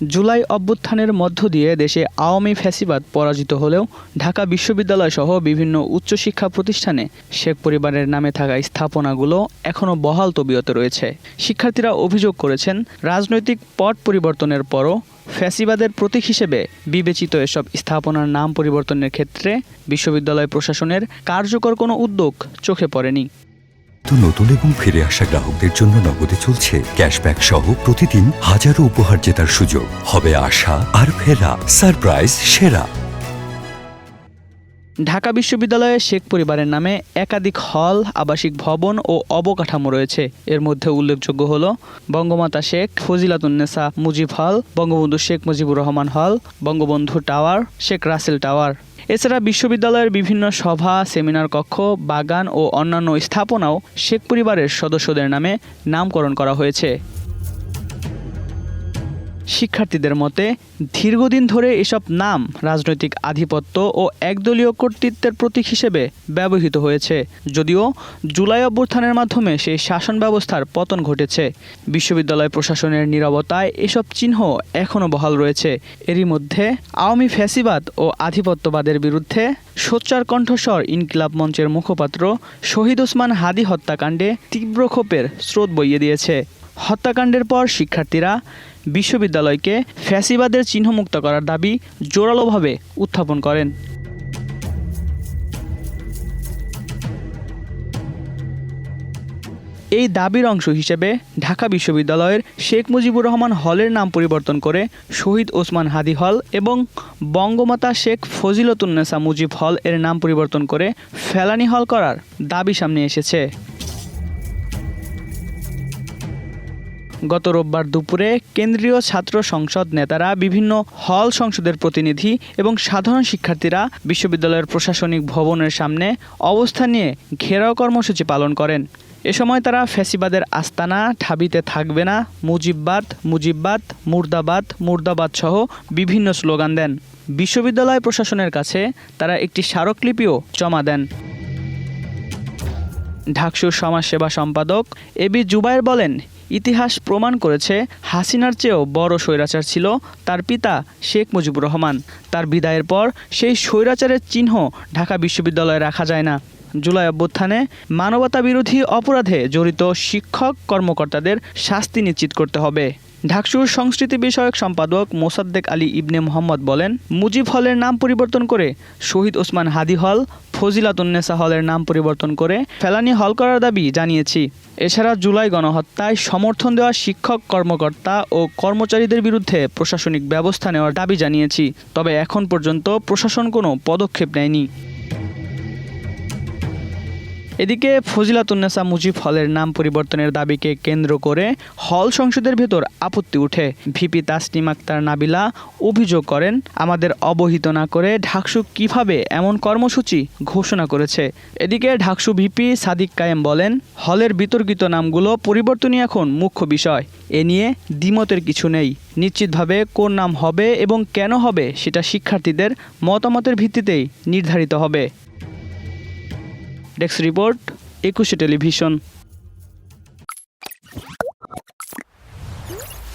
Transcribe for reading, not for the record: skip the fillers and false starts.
জুলাই অভ্যুত্থানের মধ্য দিয়ে দেশে আওয়ামী ফ্যাসিবাদ পরাজিত হলেও ঢাকা বিশ্ববিদ্যালয় সহ বিভিন্ন উচ্চশিক্ষা প্রতিষ্ঠানে শেখ পরিবারের নামে থাকা স্থাপনাগুলো এখনও বহাল তবিয়তে রয়েছে। শিক্ষার্থীরা অভিযোগ করেছেন, রাজনৈতিক পট পরিবর্তনের পরও ফ্যাসিবাদের প্রতীক হিসেবে বিবেচিত এসব স্থাপনার নাম পরিবর্তনের ক্ষেত্রে বিশ্ববিদ্যালয় প্রশাসনের কার্যকর কোনো উদ্যোগ চোখে পড়েনি। নতুন এবং ফিরে আসা গ্রাহকদের জন্য নগদে চলছে ক্যাশব্যাক সহ প্রতিদিন হাজারো উপহার জেতার সুযোগ। হবে আশা আর ফেরা, সারপ্রাইজ সেরা। ঢাকা বিশ্ববিদ্যালয়ে শেখ পরিবারের নামে একাধিক হল, আবাসিক ভবন ও অবকাঠামো রয়েছে। এর মধ্যে উল্লেখযোগ্য হল বঙ্গমাতা শেখ ফজিলাতুন্নেসা মুজিব হল, বঙ্গবন্ধু শেখ মুজিবুর রহমান হল, বঙ্গবন্ধু টাওয়ার, শেখ রাসেল টাওয়ার। এছাড়া বিশ্ববিদ্যালয়ের বিভিন্ন সভা, সেমিনার কক্ষ, বাগান ও অন্যান্য স্থাপনাও শেখ পরিবারের সদস্যদের নামে নামকরণ করা হয়েছে। শিক্ষার্থীদের মতে, দীর্ঘদিন ধরে এসব নাম রাজনৈতিক আধিপত্য ও একদলীয় কর্তৃত্বের প্রতীক হিসেবে ব্যবহৃত হয়েছে। যদিও জুলাই অভ্যুত্থানের মাধ্যমে সেই শাসন ব্যবস্থার পতন ঘটেছে। বিশ্ববিদ্যালয় প্রশাসনের নীরবতায় এসব চিহ্ন এখনও বহাল রয়েছে। এরই মধ্যে আওয়ামী ফ্যাসিবাদ ও আধিপত্যবাদের বিরুদ্ধে সোচ্চার কণ্ঠস্বর ইনকিলাব মঞ্চের মুখপাত্র শহীদ ওসমান হাদী হত্যাকাণ্ডে তীব্র ক্ষোভের স্রোত বইয়ে দিয়েছে। হত্যাকাণ্ডের পর শিক্ষার্থীরা বিশ্ববিদ্যালয়কে ফ্যাসিবাদের চিহ্নমুক্ত করার দাবি জোরালোভাবে উত্থাপন করেন। এই দাবির অংশ হিসেবে ঢাকা বিশ্ববিদ্যালয়ের শেখ মুজিবুর রহমান হলের নাম পরিবর্তন করে শহীদ ওসমান হাদী হল এবং বঙ্গমাতা শেখ ফজিলাতুন্নেসা মুজিব হল এর নাম পরিবর্তন করে ফেলানী হল করার দাবি সামনে এসেছে। গত রোববার দুপুরে কেন্দ্রীয় ছাত্র সংসদ নেতারা, বিভিন্ন হল সংসদের প্রতিনিধি এবং সাধারণ শিক্ষার্থীরা বিশ্ববিদ্যালয়ের প্রশাসনিক ভবনের সামনে অবস্থান নিয়ে ঘেরাও কর্মসূচি পালন করেন। এ সময় তারা ফ্যাসিবাদের আস্তানা ঢাবিতে থাকবে না, মুজিববাদ, মুজিববাদ, মুর্দাবাদ, মুর্দাবাদ সহ বিভিন্ন স্লোগান দেন। বিশ্ববিদ্যালয় প্রশাসনের কাছে তারা একটি স্মারকলিপিও জমা দেন। ঢাকসুর সমাজসেবা সম্পাদক এবি জুবায়ের বলেন, ইতিহাস প্রমাণ করেছে হাসিনার চেয়েও বড় স্বৈরাচার ছিল তার পিতা শেখ মুজিবুর রহমান। তার বিদায়ের পর সেই স্বৈরাচারের চিহ্ন ঢাকা বিশ্ববিদ্যালয়ে রাখা যায় না। জুলাই অভ্যুত্থানে মানবতাবিরোধী অপরাধে জড়িত শিক্ষক কর্মকর্তাদের শাস্তি নিশ্চিত করতে হবে। ঢাকসুর সংস্কৃতি বিষয়ক সম্পাদক মোসাদ্দেক আলী ইবনে মোহাম্মদ বলেন, মুজিব হলের নাম পরিবর্তন করে শহীদ ওসমান হাদী হল, ফজিলাতুন্নেসা হলের নাম পরিবর্তন করে ফেলানী হল করার দাবি জানিয়েছি। এছাড়া জুলাই গণহত্যায় সমর্থন দেওয়া শিক্ষক কর্মকর্তা ও কর্মচারীদের বিরুদ্ধে প্রশাসনিক ব্যবস্থা নেওয়ার দাবি জানিয়েছি। তবে এখন পর্যন্ত প্রশাসন কোনো পদক্ষেপ নেয়নি। এদিকে ফজিলাতুন্নেসা মুজিব হলের নাম পরিবর্তনের দাবিকে কেন্দ্র করে হল সংসদের ভেতর আপত্তি উঠে। ভিপি তাসনিম আক্তার নাবিলা অভিযোগ করেন, আমাদের অবহিত না করে ঢাকসু কিভাবে এমন কর্মসূচি ঘোষণা করেছে। এদিকে ঢাকসু ভিপি সাদিক কায়েম বলেন, হলের বিতর্কিত নামগুলো পরিবর্তনই এখন মুখ্য বিষয়। এ নিয়ে দ্বিমতের কিছু নেই। নিশ্চিতভাবে কোন নাম হবে এবং কেন হবে সেটা শিক্ষার্থীদের মতামতের ভিত্তিতেই নির্ধারিত হবে। Desk report, 21 television.